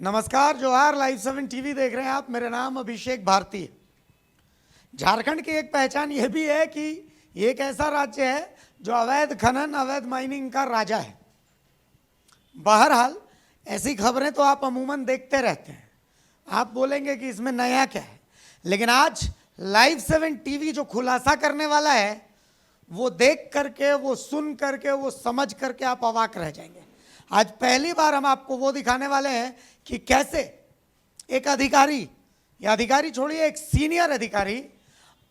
नमस्कार, जोहार। Live 7 TV देख रहे हैं आप। मेरा नाम अभिषेक भारती है। झारखंड की एक पहचान यह भी है कि ये एक ऐसा राज्य है जो अवैध खनन, अवैध माइनिंग का राजा है। बहरहाल ऐसी खबरें तो आप अमूमन देखते रहते हैं। आप बोलेंगे कि इसमें नया क्या है, लेकिन आज लाइव 7 टीवी जो खुलासा करने वाला है वो देख करके, वो सुन करके, वो समझ करके आप अवाक रह जाएंगे। आज पहली बार हम आपको वो दिखाने वाले हैं कि कैसे एक अधिकारी, या अधिकारी छोड़िए, एक सीनियर अधिकारी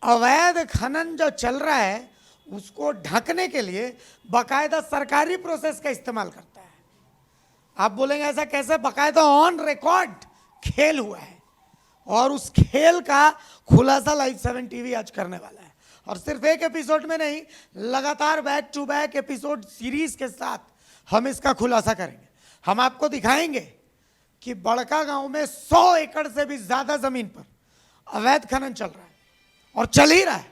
अवैध खनन जो चल रहा है उसको ढकने के लिए बाकायदा सरकारी प्रोसेस का इस्तेमाल करता है। आप बोलेंगे ऐसा कैसे? बाकायदा ऑन रिकॉर्ड खेल हुआ है और उस खेल का खुलासा लाइव 7 टीवी आज करने वाला है। और सिर्फ एक एपिसोड में नहीं, लगातार back to back episode series के साथ हम इसका खुलासा करेंगे। हम आपको दिखाएंगे कि बड़का गांव में 100 एकड़ से भी ज्यादा जमीन पर अवैध खनन चल रहा है और चल ही रहा है।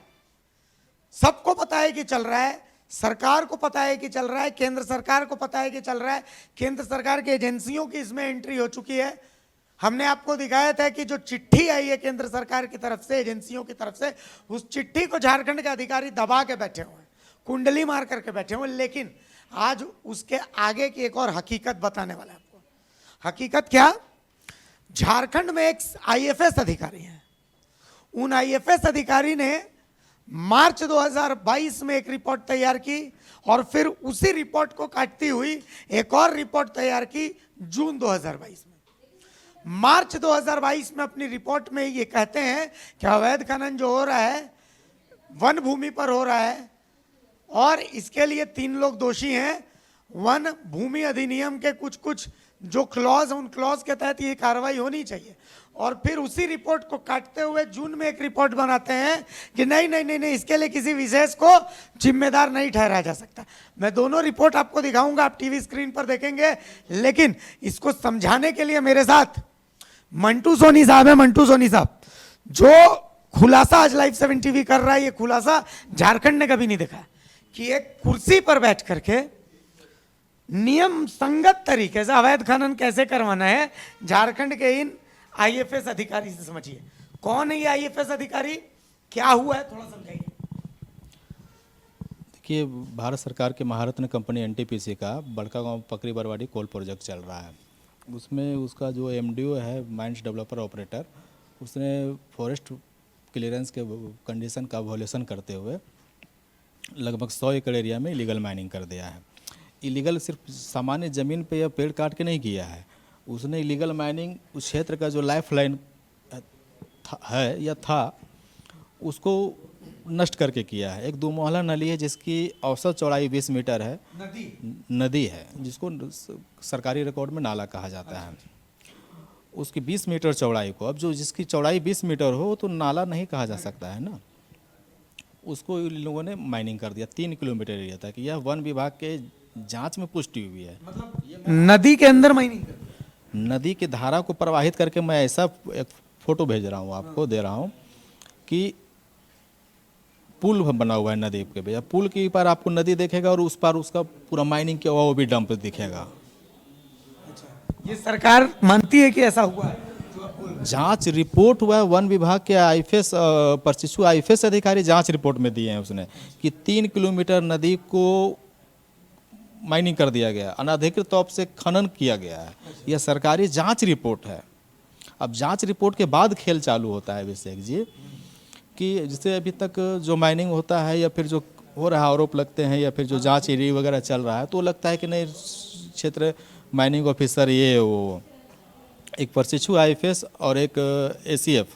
सबको पता है कि चल रहा है, सरकार को पता है कि चल रहा है, केंद्र सरकार को पता है कि चल रहा है, केंद्र सरकार की एजेंसियों की इसमें एंट्री हो चुकी है। हमने आपको दिखाया था कि जो चिट्ठी आई है केंद्र सरकार की तरफ से, एजेंसियों की तरफ से, उस चिट्ठी को झारखंड के अधिकारी दबा के बैठे हुए हैं, कुंडली मार करके बैठे हुए हैं। लेकिन आज उसके आगे की एक और हकीकत बताने वाला है आपको। हकीकत क्या? झारखंड में एक आईएफएस अधिकारी है। उन आईएफएस अधिकारी ने मार्च 2022 में एक रिपोर्ट तैयार की और फिर उसी रिपोर्ट को काटती हुई एक और रिपोर्ट तैयार की जून 2022 में। मार्च 2022 में अपनी रिपोर्ट में ये कहते हैं कि अवैध खनन जो हो रहा है वन भूमि पर हो रहा है और इसके लिए 3 लोग दोषी हैं। वन भूमि अधिनियम के कुछ जो क्लॉज, उन क्लॉज के तहत ये कार्रवाई होनी चाहिए। और फिर उसी रिपोर्ट को काटते हुए जून में एक रिपोर्ट बनाते हैं कि नहीं, इसके लिए किसी विशेष को जिम्मेदार नहीं ठहराया जा सकता। मैं दोनों रिपोर्ट आपको दिखाऊंगा, आप टीवी स्क्रीन पर देखेंगे। लेकिन इसको समझाने के लिए मेरे साथ मंटू सोनी साहब है। मंटू सोनी साहब, जो खुलासा आज लाइव 7 टीवी कर रहा है, ये खुलासा झारखंड ने कभी नहीं देखा कि एक कुर्सी पर बैठ करके नियम संगत तरीके से अवैध खनन कैसे करवाना है। झारखंड के इन आईएफएस अधिकारी से समझिए। कौन है ये आईएफएस अधिकारी, क्या हुआ है, थोड़ा समझाइए। देखिए, भारत सरकार के महारत्न कंपनी एनटीपीसी का बड़का गांव पकरी बरवाड़ी कोल प्रोजेक्ट चल रहा है। उसमें उसका जो एमडीओ है, माइंस डेवलपर ऑपरेटर, उसने फॉरेस्ट क्लियरेंस के कंडीशन का वॉल्यूशन करते हुए लगभग 100 एकड़ एरिया में इलीगल माइनिंग कर दिया है। इलीगल सिर्फ सामान्य ज़मीन पे या पेड़ काट के नहीं किया है, उसने इलीगल माइनिंग उस क्षेत्र का जो लाइफ लाइन है या था उसको नष्ट करके किया है। एक 2 मोहला नली है जिसकी औसत चौड़ाई 20 मीटर है। नदी है जिसको सरकारी रिकॉर्ड में नाला कहा जाता है। उसकी 20 मीटर चौड़ाई को, अब जो जिसकी चौड़ाई 20 मीटर हो तो नाला नहीं कहा जा सकता है ना, उसको इन लोगों ने माइनिंग कर दिया 3 किलोमीटर एरिया तक। यह वन विभाग के जांच में पुष्टि हुई है। मतलब नदी के अंदर माइनिंग, नदी की धारा को प्रवाहित करके, मैं ऐसा एक फोटो भेज रहा हूँ आपको, दे रहा हूँ कि पुल बना हुआ है नदी के भैया। पुल के ऊपर आपको नदी देखेगा और उस पार उसका पूरा माइनिंग किया हुआ वो भी डंप दिखेगा। ये सरकार मानती है कि ऐसा हुआ है? जांच रिपोर्ट हुआ है, वन विभाग के आईएफएस प्रशिक्षु आईएफएस अधिकारी जांच रिपोर्ट में दिए हैं उसने कि 3 किलोमीटर नदी को माइनिंग कर दिया गया, अनाधिकृत तौर से खनन किया गया है। यह सरकारी जांच रिपोर्ट है। अब जांच रिपोर्ट के बाद खेल चालू होता है अभिषेक जी, कि जिससे अभी तक जो माइनिंग होता है या फिर जो हो रहा है आरोप लगते हैं या फिर जो जांच एरिया वगैरह चल रहा है, तो लगता है कि नहीं क्षेत्र माइनिंग ऑफिसर ये वो, एक प्रशिक्षु आईएफएस और एक एसीएफ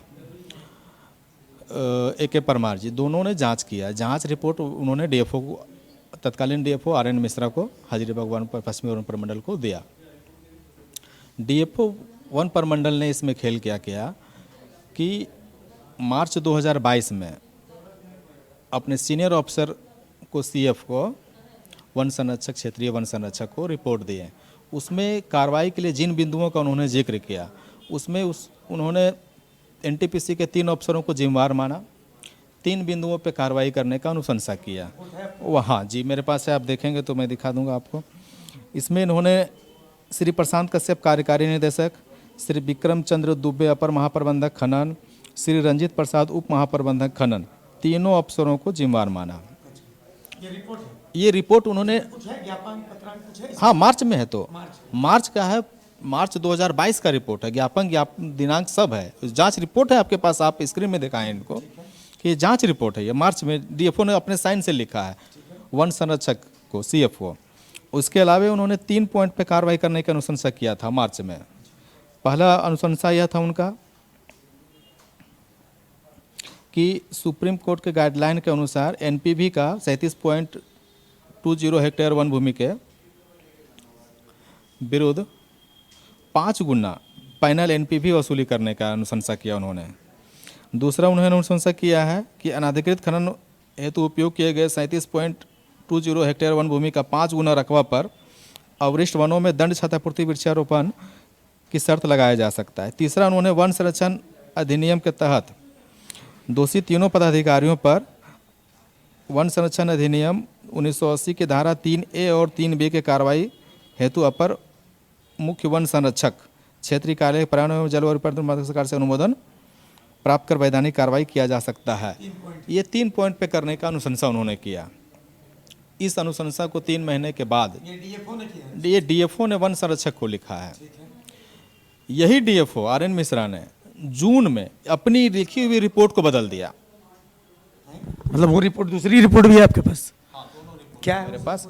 AK परमार जी, दोनों ने जांच किया। जांच रिपोर्ट उन्होंने डीएफओ को, तत्कालीन डीएफओ RN मिश्रा को, हजारीबाग वन पश्चिमी वन प्रमंडल को दिया। डीएफओ वन प्रमंडल ने इसमें खेल क्या किया कि मार्च 2022 में अपने सीनियर ऑफिसर को, CF को, वन संरक्षक, क्षेत्रीय वन संरक्षक को रिपोर्ट दिए। उसमें कार्रवाई के लिए जिन बिंदुओं का उन्होंने जिक्र किया, उसमें उन्होंने एनटीपीसी के 3 अफसरों को जिम्मेवार माना, 3 बिंदुओं पे कार्रवाई करने का अनुशंसा किया। वहाँ जी मेरे पास है, आप देखेंगे तो मैं दिखा दूंगा आपको। इसमें इन्होंने श्री प्रशांत कश्यप कार्यकारी निदेशक, श्री विक्रम चंद्र दुबे अपर महाप्रबंधक खनन, श्री रंजित प्रसाद उप महाप्रबंधक खनन, तीनों अफसरों को जिम्मेवार माना। ये रिपोर्ट उन्होंने, ज्ञापन पत्रांक कुछ है? हाँ मार्च में है, तो मार्च का है, मार्च 2022 का रिपोर्ट है। ज्ञापन दिनांक सब है, जांच रिपोर्ट है आपके पास, आप स्क्रीन में दिखाएं इनको कि ये जांच रिपोर्ट है। ये मार्च में डीएफओ ने अपने साइन से लिखा है, वन संरक्षक को, सीएफओ। उसके अलावा उन्होंने 3 पॉइंट पे कार्रवाई करने की अनुशंसा किया था मार्च में। पहला अनुशंसा यह था उनका कि सुप्रीम कोर्ट के गाइडलाइन के अनुसार एनपीवी का 37.20 हेक्टेयर वन भूमि के विरुद्ध 5 गुना पैनल एनपीवी वसूली करने का अनुशंसा किया उन्होंने। दूसरा उन्होंने अनुशंसा किया है कि अनाधिकृत खनन हेतु उपयोग किए गए 37.20 हेक्टेयर वन भूमि का 5 गुना रकबा पर अवरिष्ट वनों में दंड क्षतिपूर्ति वृक्षारोपण की शर्त लगाया जा सकता है। तीसरा उन्होंने वन संरक्षण अधिनियम के तहत दोषी तीनों पदाधिकारियों पर वन संरक्षण अधिनियम 1980 की धारा 3A और 3B के कार्रवाई हेतु अपर मुख्य वन संरक्षक क्षेत्रीय कार्यालय पर्यावरण एवं जलवायु परिवर्तन सरकार से अनुमोदन प्राप्त कर वैधानिक कार्रवाई किया जा सकता है। ये 3 पॉइंट पे करने का अनुशंसा उन्होंने किया। इस अनुशंसा को 3 महीने के बाद ये डीएफओ ने वन संरक्षक को लिखा है। यही डीएफओ RN मिश्रा ने जून में अपनी लिखी हुई रिपोर्ट को बदल दिया। मतलब वो रिपोर्ट, दूसरी रिपोर्ट भी है आपके पास? क्या है मेरे पास?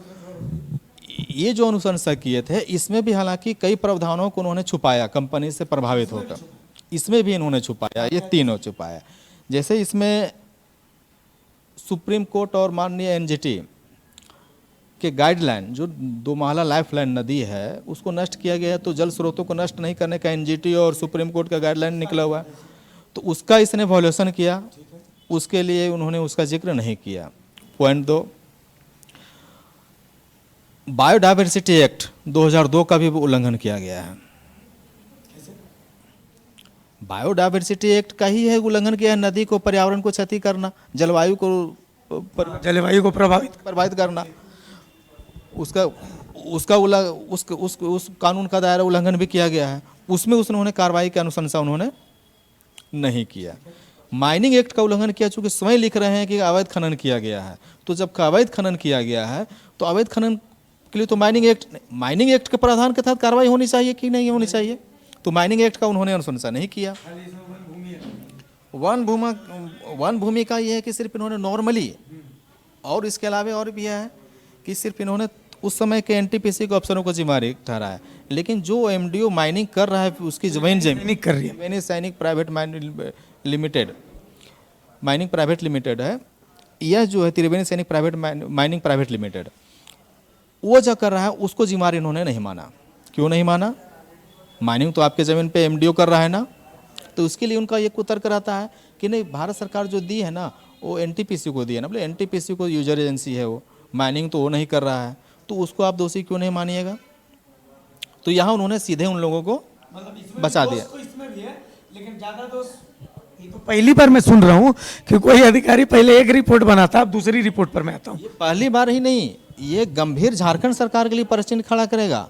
ये जो अनुशंसा किए थे इसमें भी हालांकि कई प्रावधानों को उन्होंने छुपाया, कंपनी से प्रभावित होकर इसमें भी इन्होंने छुपाया, ये तीनों छुपाया। जैसे इसमें सुप्रीम कोर्ट और माननीय एनजीटी के गाइडलाइन, जो 2 माला लाइफलाइन नदी है उसको नष्ट किया गया है, तो जल स्रोतों को नष्ट नहीं करने का एनजीटी और सुप्रीम कोर्ट का गाइडलाइन निकला हुआ है, तो उसका इसने वॉल्यूशन किया, उसके लिए उन्होंने उसका जिक्र नहीं किया। पॉइंट 2, बायोडायवर्सिटी एक्ट 2002 का भी उल्लंघन किया गया है। बायोडायवर्सिटी एक्ट का ही है उल्लंघन किया है, नदी को, पर्यावरण को क्षति करना, जलवायु को प्रभावित करना, उस कानून का दायरा उल्लंघन भी किया गया है। उसमें उन्होंने कार्रवाई की अनुशंसा उन्होंने नहीं किया। माइनिंग एक्ट का उल्लंघन किया, चूंकि स्वयं लिख रहे हैं कि अवैध खनन किया गया है, तो जब अवैध खनन किया गया है तो अवैध खनन के लिए तो माइनिंग एक्ट के प्रावधान के तहत कार्रवाई होनी चाहिए कि नहीं होनी चाहिए, तो माइनिंग एक्ट का उन्होंने अनुशंसा नहीं किया। वन भूमि का यह है कि सिर्फ इन्होंने नॉर्मली, और इसके अलावा और भी है कि सिर्फ इन्होंने उस समय के एनटीपीसी के अफसरों को जिम्मेदारी ठहराया, लेकिन जो एमडीओ माइनिंग कर रहा है उसकी जमीन कर रही है, त्रिवेणी सैनिक प्राइवेट माइनिंग प्राइवेट लिमिटेड है, यह जो है त्रिवेणी सैनिक प्राइवेट माइनिंग प्राइवेट लिमिटेड, वो जो कर रहा है उसको जिम्मेदार इन्होंने नहीं माना। क्यों नहीं माना? माइनिंग तो आपके ज़मीन पे एमडीओ कर रहा है ना, तो उसके लिए उनका ये कुतर्क रहता है कि नहीं, भारत सरकार जो दी है ना वो एनटीपीसी को दी है ना, बोले एनटीपीसी को यूजर एजेंसी है, वो माइनिंग तो वो नहीं कर रहा है, तो उसको आप दोषी क्यों नहीं मानिएगा? तो यहाँ उन्होंने सीधे उन लोगों को बचा दिया। इसमें भी है, लेकिन ज्यादा दोष ये तो पहली बार मैं सुन रहा हूँ कि कोई अधिकारी पहले एक रिपोर्ट बनाता, अब दूसरी रिपोर्ट पर मैं आता हूँ। ये पहली बार ही नहीं, ये गंभीर झारखंड सरकार के लिए प्रश्न खड़ा करेगा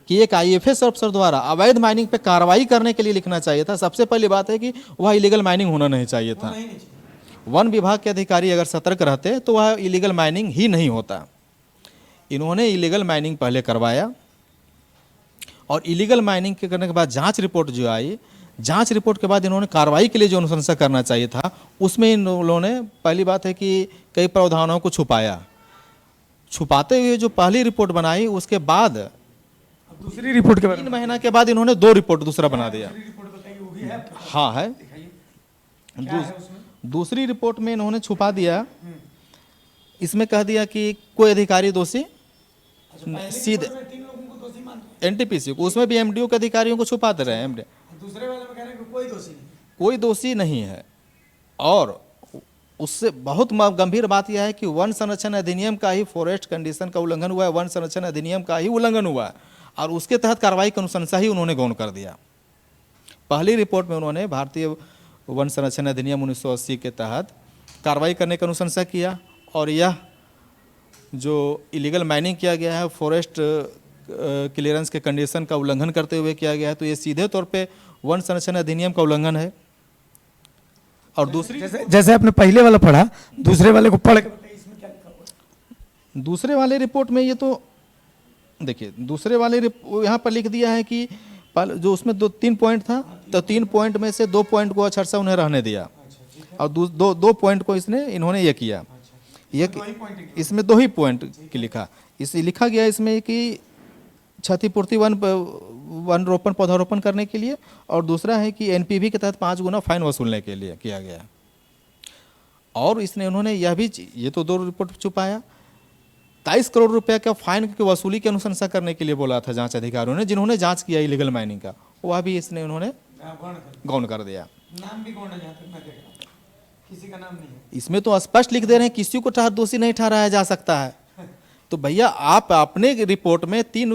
कि एक आईएफएस अफसर द्वारा अवैध माइनिंग पे कार्रवाई करने के लिए लिखना चाहिए था। सबसे पहली बात है कि वह इलीगल माइनिंग होना नहीं चाहिए था। वन विभाग के अधिकारी अगर सतर्क रहते तो वह इलीगल माइनिंग ही नहीं होता। इन्होंने इलीगल माइनिंग पहले करवाया, और इलीगल माइनिंग के करने के बाद जांच रिपोर्ट जो आई, जांच रिपोर्ट के बाद इन्होंने कार्रवाई के लिए जो अनुशंसा करना चाहिए था, उसमें इन लोगों ने पहली बात है कि कई प्रावधानों को छुपाते हुए जो पहली रिपोर्ट बनाई, उसके बाद दूसरी रिपोर्ट के 3 महीना के बाद इन्होंने 2 रिपोर्ट दूसरा बना दिया। हाँ है, दूसरी रिपोर्ट में इन्होंने छुपा दिया, इसमें कह दिया कि कोई अधिकारी दोषी सीधे एनटीपीसी को, उसमें भी एमडीओ के अधिकारियों को छुपाते रहे। दूसरे वाले में कह रहे हैं कोई दोषी नहीं है। और उससे बहुत गंभीर बात यह है कि वन संरक्षण अधिनियम का ही फॉरेस्ट कंडीशन का उल्लंघन हुआ है, वन संरक्षण अधिनियम का ही उल्लंघन हुआ है, और उसके तहत कार्रवाई की अनुशंसा ही उन्होंने गौण कर दिया। पहली रिपोर्ट में उन्होंने भारतीय वन संरक्षण अधिनियम 1980 के तहत कार्रवाई करने की अनुशंसा किया, और यह जो इलीगल माइनिंग किया गया है फॉरेस्ट क्लियरेंस के कंडीशन का उल्लंघन करते हुए किया गया है। तो ये सीधे तौर पे वन संरक्षण अधिनियम का उल्लंघन है। और दूसरी जैसे आपने पहले वाला पढ़ा, दूसरे वाले को पढ़ के बताइए इसमें क्या लिखा हुआ है। दूसरे वाले रिपोर्ट में ये तो देखिए, दूसरे वाले यहाँ पर लिख दिया है कि जो उसमें 3 पॉइंट था, तो 3 पॉइंट में से 2 पॉइंट को अच्छा उन्हें रहने दिया, और दो पॉइंट को इन्होंने ये किया। ये इसमें 2 ही पॉइंट की लिखा, इसे लिखा गया इसमें कि क्षतिपूर्ति वन रोपण पौधारोपण करने के लिए, और दूसरा है कि एनपीवी के तहत 5 गुना फाइन वसूलने के लिए किया गया। और उन्होंने यह भी, ये तो 2 रिपोर्ट छुपाया, 23 करोड़ रुपए का फाइन की वसूली की अनुशंसा करने के लिए बोला था जांच अधिकारियों ने, जिन्होंने जांच किया इलीगल माइनिंग का, वह भी उन्होंने गौण कर दिया। नाम भी गौण है, जहाँ तक मैं देख रहा हूँ किसी का नाम नहीं है इसमें। तो स्पष्ट लिख दे रहे हैं किसी को दोषी नहीं ठहराया जा सकता है। तो भैया आप अपने रिपोर्ट में 3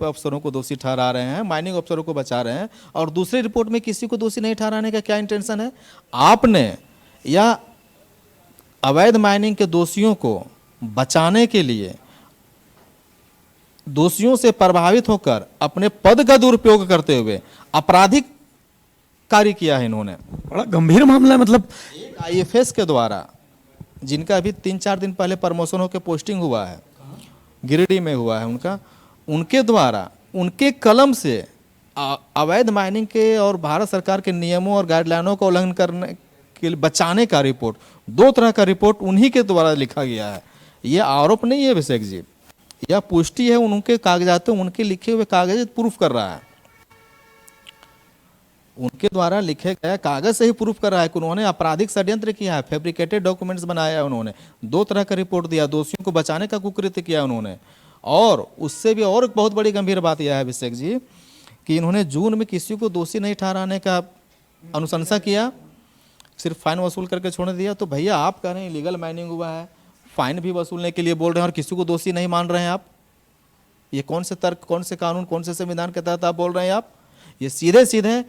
अफसरों को दोषी ठहरा रहे हैं, माइनिंग अफसरों को बचा रहे हैं, और दूसरे रिपोर्ट में किसी को दोषी नहीं ठहराने का क्या इंटेंशन है? आपने या अवैध माइनिंग के दोषियों को बचाने के लिए दोषियों से प्रभावित होकर अपने पद का दुरुपयोग करते हुए आपराधिक कार्य किया है इन्होंने। बड़ा गंभीर मामला है। मतलब एक आईएफएस के द्वारा, जिनका अभी 3-4 दिन पहले प्रमोशन होकर पोस्टिंग हुआ है, गिरिडीह में हुआ है उनके द्वारा उनके कलम से अवैध माइनिंग के और भारत सरकार के नियमों और गाइडलाइनों का उल्लंघन करने के लिए बचाने का रिपोर्ट, 2 तरह का रिपोर्ट उन्हीं के द्वारा लिखा गया है। यह आरोप नहीं है अभिषेक जी, यह पुष्टि है उनके कागजातों, उनके लिखे हुए कागज प्रूफ कर रहा है। उनके द्वारा लिखे गए कागज से ही प्रूफ कर रहा है कि उन्होंने आपराधिक षड्यंत्र किया है, फैब्रिकेटेड डॉक्यूमेंट्स बनाया है उन्होंने, 2 तरह का रिपोर्ट दिया, दोषियों को बचाने का कुकृत्य किया उन्होंने। और उससे भी और बहुत बड़ी गंभीर बात यह है अभिषेक जी कि इन्होंने जून में किसी को दोषी नहीं ठहराने का अनुशंसा किया, सिर्फ फाइन वसूल करके छोड़ दिया। तो भैया आप कह रहे हैं इलीगल माइनिंग हुआ है, फाइन भी वसूलने के लिए बोल रहे हैं और किसी को दोषी नहीं मान रहे हैं आप। ये कौन से तर्क, कौन से कानून, कौन से संविधान के तहत आप बोल रहे हैं आप? ये सीधे सीधे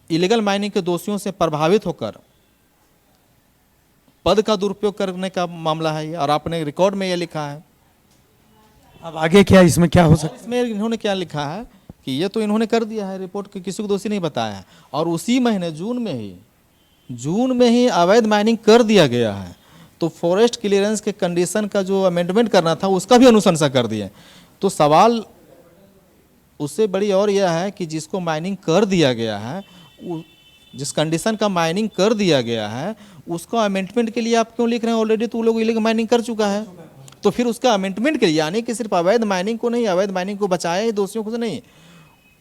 इलीगल माइनिंग के दोषियों से प्रभावित होकर पद का दुरुपयोग करने का मामला है ये, और आपने रिकॉर्ड में ये लिखा है। अब आगे क्या इसमें क्या हो सकता है? इसमें इन्होंने क्या लिखा है कि ये तो इन्होंने कर दिया है रिपोर्ट कि किसी को दोषी नहीं बताया है, और उसी महीने जून में ही अवैध माइनिंग कर दिया गया है। तो फॉरेस्ट क्लियरेंस के कंडीशन का जो अमेंडमेंट करना था उसका भी अनुशंसा कर दिए। तो सवाल उससे बड़ी और यह है कि जिसको माइनिंग कर दिया गया है, जिस कंडीशन का माइनिंग कर दिया गया है, उसका अमेंडमेंट के लिए आप क्यों लिख रहे हैं? ऑलरेडी तो वो लोग इलीगल माइनिंग कर चुका है, तो फिर उसका अमेंडमेंट के लिए, यानी कि सिर्फ अवैध माइनिंग को नहीं, अवैध माइनिंग को बचाया ही दोषियों को नहीं,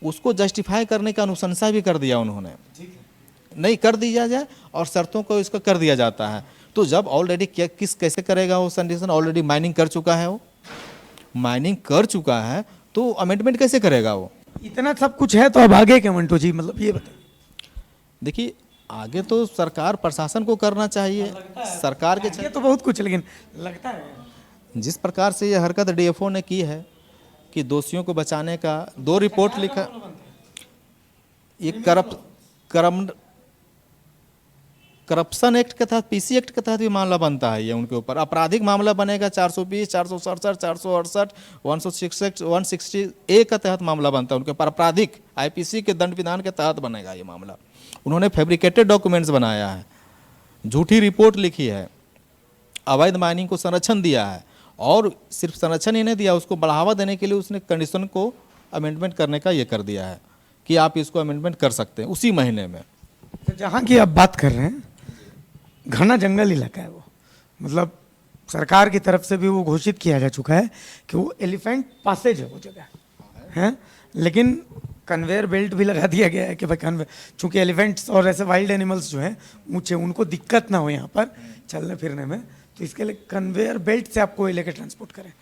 उसको जस्टिफाई करने का अनुशंसा भी कर दिया उन्होंने, नहीं कर दिया जाए और शर्तों को इसका कर दिया जाता है। तो जब ऑलरेडी कैसे करेगा वो कंडीशन? ऑलरेडी माइनिंग कर चुका है, वो माइनिंग कर चुका है तो अमेंडमेंट कैसे करेगा वो? इतना सब कुछ है तो अब आगे क्या मंटू जी, मतलब ये बताइए। देखिए आगे तो सरकार प्रशासन को करना चाहिए, सरकार के ये तो बहुत कुछ, लेकिन लगता है जिस प्रकार से ये हरकत डीएफओ ने की है कि दोषियों को बचाने का 2 रिपोर्ट लिखा, ये करप्शन एक्ट के तहत, पीसी एक्ट के तहत भी मामला बनता है ये उनके ऊपर, आपराधिक मामला बनेगा 420, 467, 468, 166, 160A का तहत मामला बनता है उनके ऊपर, आपराधिक आईपीसी के दंड विधान के तहत बनेगा ये मामला। उन्होंने फैब्रिकेटेड डॉक्यूमेंट्स बनाया है, झूठी रिपोर्ट लिखी है, अवैध माइनिंग को संरक्षण दिया है, और सिर्फ संरक्षण ही नहीं दिया, उसको बढ़ावा देने के लिए उसने कंडीशन को अमेंडमेंट करने का ये कर दिया है कि आप इसको अमेंडमेंट कर सकते हैं उसी महीने में। तो जहाँ की आप बात कर रहे हैं, घना जंगल इलाका है वो, मतलब सरकार की तरफ से भी वो घोषित किया जा चुका है कि वो एलिफेंट पासेज है वो जगह है, लेकिन कन्वेयर बेल्ट भी लगा दिया गया है कि भाई कन्वेयर, चूंकि एलिफेंट्स और ऐसे वाइल्ड एनिमल्स जो हैं ऊंचे, उनको दिक्कत ना हो यहाँ पर चलने फिरने में, तो इसके लिए कन्वेयर बेल्ट से आपको लेकर ट्रांसपोर्ट करें,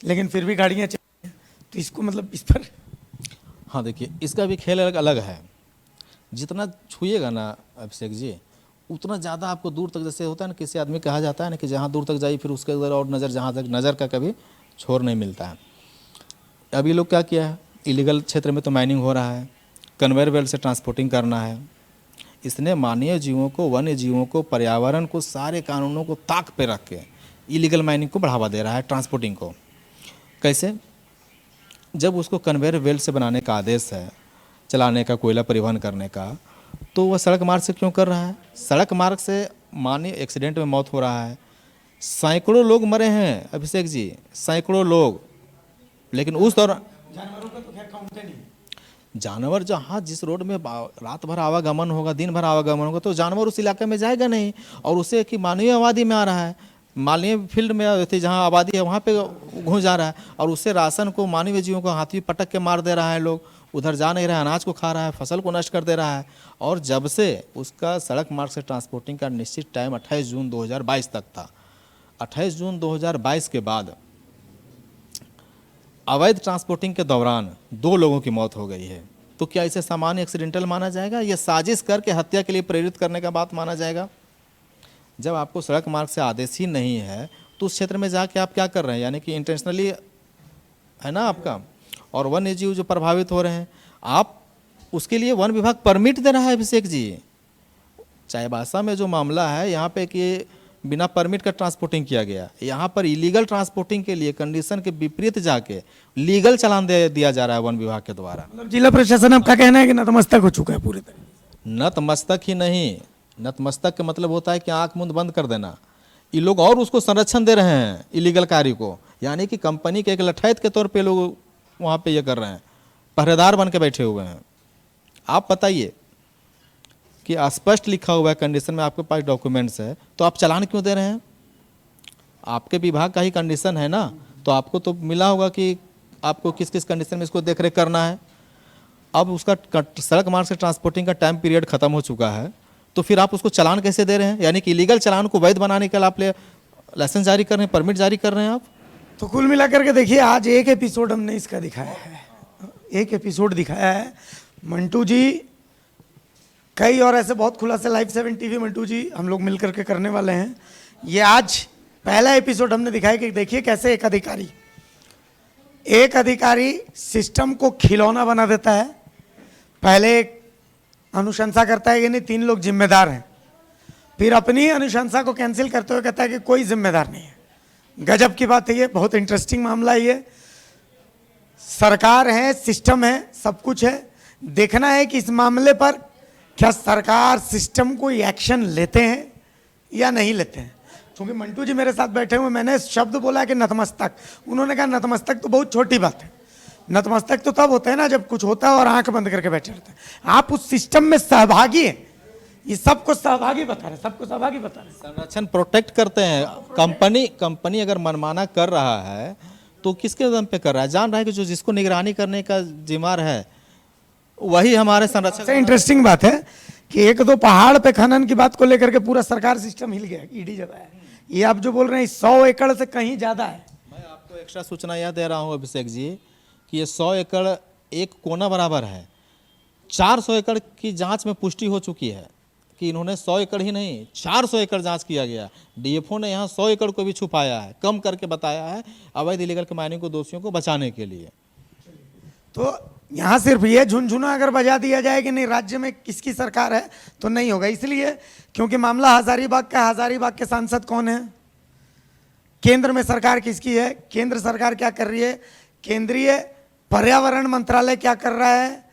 लेकिन फिर भी गाड़ियाँ चलती हैं, तो इसको मतलब इस पर। हाँ देखिए, इसका भी खेल अलग है। जितना छुएगा ना अभिषेक जी, उतना ज़्यादा आपको दूर तक, जैसे होता है ना किसी आदमी कहा जाता है ना कि जहाँ दूर तक जाइए फिर उसके अंदर और नज़र, जहाँ तक नज़र का कभी छोर नहीं मिलता है। अभी लोग क्या किया है, इलीगल क्षेत्र में तो माइनिंग हो रहा है, कन्वेयर बेल्ट से ट्रांसपोर्टिंग करना है, इसने मानवीय जीवों को, वन्य जीवों को, पर्यावरण को, सारे कानूनों को ताक पे रख के इलीगल माइनिंग को बढ़ावा दे रहा है, ट्रांसपोर्टिंग को। कैसे? जब उसको कन्वेयर बेल्ट से बनाने का आदेश है, चलाने का, कोयला परिवहन करने का, तो वह सड़क मार्ग से क्यों कर रहा है? सड़क मार्ग से माननीय एक्सीडेंट में मौत हो रहा है, सैकड़ों लोग मरे हैं अभिषेक जी, सैकड़ों लोग। लेकिन उस दौरान जानवरों का तो खैर काउंट नहीं। जानवर जहाँ जिस रोड में रात भर आवागमन होगा, दिन भर आवागमन होगा, तो जानवर उस इलाके में जाएगा नहीं। और उसे कि मानवीय आबादी में आ रहा है, मानवीय फील्ड में थी जहाँ आबादी है वहाँ पे घुस जा रहा है, और उससे राशन को, मानवीय जीवों को हाथी पटक के मार दे रहा है। लोग उधर जा नहीं रहा है, अनाज को खा रहा है, फसल को नष्ट कर दे रहा है। और जब से उसका सड़क मार्ग से ट्रांसपोर्टिंग का निश्चित टाइम 28 जून 2022 तक था, 28 जून 2022 के बाद अवैध ट्रांसपोर्टिंग के दौरान 2 लोगों की मौत हो गई है। तो क्या इसे सामान्य एक्सीडेंटल माना जाएगा? यह साजिश करके हत्या के लिए प्रेरित करने का बात माना जाएगा? जब आपको सड़क मार्ग से आदेश ही नहीं है तो उस क्षेत्र में जाके आप क्या कर रहे हैं? यानी कि इंटेंशनली है ना आपका, और वन्य जीव जो प्रभावित हो रहे हैं, आप उसके लिए वन विभाग परमिट दे रहा है अभिषेक जी। चाईबासा में जो मामला है यहाँ पे कि बिना परमिट का ट्रांसपोर्टिंग किया गया, यहाँ पर इलीगल ट्रांसपोर्टिंग के लिए कंडीशन के विपरीत जाके लीगल चालान दिया जा रहा है वन विभाग के द्वारा। मतलब जिला प्रशासन आपका कहना है कि नतमस्तक हो चुका है पूरी तरह? नतमस्तक ही नहीं, नतमस्तक का मतलब होता है कि आंख मुंद बंद कर देना। ये लोग और उसको संरक्षण दे रहे हैं इलीगल कार्य को, यानी कि कंपनी के एक लठैत के तौर पे लोग वहाँ पे ये कर रहे हैं, पहरेदार बन के बैठे हुए हैं। आप बताइए कि स्पष्ट लिखा हुआ है कंडीशन में, आपके पास डॉक्यूमेंट्स है, तो आप चालान क्यों दे रहे हैं? आपके विभाग का ही कंडीशन है ना, तो आपको तो मिला होगा कि आपको किस किस कंडीशन में इसको देख रेख करना है। अब उसका सड़क मार्ग से ट्रांसपोर्टिंग का टाइम पीरियड खत्म हो चुका है, तो फिर आप उसको चालान कैसे दे रहे हैं? यानी कि इलीगल चालान को वैध बनाने के लिए आप लाइसेंस जारी कर रहे हैं, परमिट जारी कर रहे हैं आप। तो कुल मिलाकर के देखिए, आज एक एपिसोड हमने इसका दिखाया है, एक एपिसोड दिखाया है। मंटू जी कई और ऐसे बहुत खुलासे लाइव 7 टीवी मंटू जी हम लोग मिलकर के करने वाले हैं। ये आज पहला एपिसोड हमने दिखाया कि देखिए कैसे एक अधिकारी सिस्टम को खिलौना बना देता है। पहले एक अनुशंसा करता है कि नहीं 3 लोग जिम्मेदार हैं, फिर अपनी अनुशंसा को कैंसिल करते हुए कहता है कि कोई जिम्मेदार नहीं है। गजब की बात है ये, बहुत इंटरेस्टिंग मामला है ये। सरकार है, सिस्टम है, सब कुछ है। देखना है कि इस मामले पर क्या सरकार सिस्टम कोई एक्शन लेते हैं या नहीं लेते हैं। क्योंकि मंटू जी मेरे साथ बैठे हुए, मैंने शब्द बोला कि नतमस्तक, उन्होंने कहा नतमस्तक तो बहुत छोटी बात है। नतमस्तक तो तब होता है ना जब कुछ होता है और आंख बंद करके बैठे रहते हैं। आप उस सिस्टम में सहभागी हैं, ये सबको सहभागी बता रहे हैं, सबको सहभागी बता रहे हैं। संरक्षण प्रोटेक्ट करते हैं। कंपनी अगर मनमाना कर रहा है तो किसके दम पे कर रहा है? जान रहा है कि जो जिसको निगरानी करने का जिम्मेदार है वही हमारे संरक्षक। सबसे इंटरेस्टिंग बात है कि 1-2 पहाड़ पे खनन की बात को लेकर के पूरा सरकार सिस्टम हिल गया, ईडी जब आया। ये आप जो बोल रहे हैं 100 एकड़ से कहीं ज्यादा है। मैं आपको एक्स्ट्रा सूचना यह दे रहा हूं अभिषेक जी कि ये 100 एकड़ एक कोना बराबर है। 400 एकड़ की जांच में पुष्टि हो चुकी है कि इन्होंने 100 एकड़ ही नहीं 400 एकड़ जांच किया गया। डीएफओ ने यहाँ 100 एकड़ को भी छुपाया है, कम करके बताया है अवैध इलीगल माइनिंग को दोषियों को बचाने के लिए। तो यहाँ सिर्फ ये झुनझुना अगर बजा दिया जाए कि नहीं राज्य में किसकी सरकार है तो नहीं होगा। इसलिए क्योंकि मामला हजारीबाग का, हजारीबाग के सांसद कौन है, केंद्र में सरकार किसकी है, केंद्र सरकार क्या कर रही है, केंद्रीय पर्यावरण मंत्रालय क्या कर रहा है,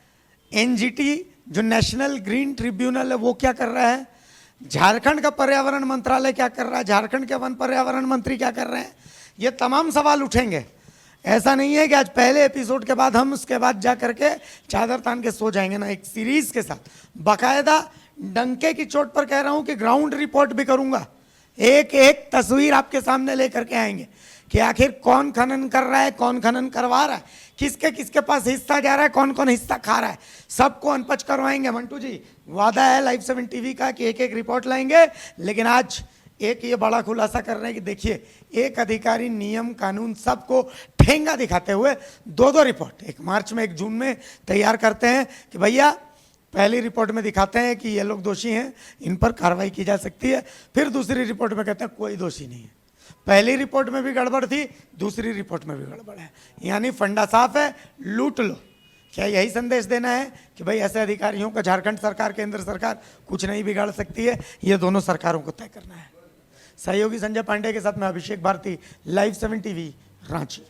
एनजीटी जो नेशनल ग्रीन ट्रिब्यूनल है वो क्या कर रहा है, झारखंड का पर्यावरण मंत्रालय क्या कर रहा है, झारखंड के वन पर्यावरण मंत्री क्या कर रहे हैं। ये तमाम सवाल उठेंगे। ऐसा नहीं है कि आज पहले एपिसोड के बाद हम उसके बाद जा करके चादर तान के सो जाएंगे ना, एक सीरीज के साथ बाकायदा डंके की चोट पर कह रहा हूं कि ग्राउंड रिपोर्ट भी करूंगा। एक एक तस्वीर आपके सामने लेकर के आएंगे कि आखिर कौन खनन कर रहा है, कौन खनन करवा रहा है, किसके किसके पास हिस्सा जा रहा है, कौन कौन हिस्सा खा रहा है, सबको अनपच करवाएंगे। मंटू जी वादा है लाइव 7 टीवी का कि एक एक रिपोर्ट लाएंगे। लेकिन आज एक ये बड़ा खुलासा कर रहे हैं कि देखिए एक अधिकारी नियम कानून सबको ठेंगा दिखाते हुए 2-2 रिपोर्ट, 1 मार्च में 1 जून में तैयार करते हैं कि भैया पहली रिपोर्ट में दिखाते हैं कि ये लोग दोषी हैं, इन पर कार्रवाई की जा सकती है। फिर दूसरी रिपोर्ट में कहते हैं कोई दोषी नहीं है। पहली रिपोर्ट में भी गड़बड़ थी, दूसरी रिपोर्ट में भी गड़बड़ है। यानी फंडा साफ है, लूट लो। क्या यही संदेश देना है कि भाई ऐसे अधिकारियों का झारखंड सरकार, केंद्र सरकार कुछ नहीं बिगाड़ सकती है? ये दोनों सरकारों को तय करना है। सहयोगी संजय पांडे के साथ मैं अभिषेक भारती, लाइव 7 टीवी, रांची।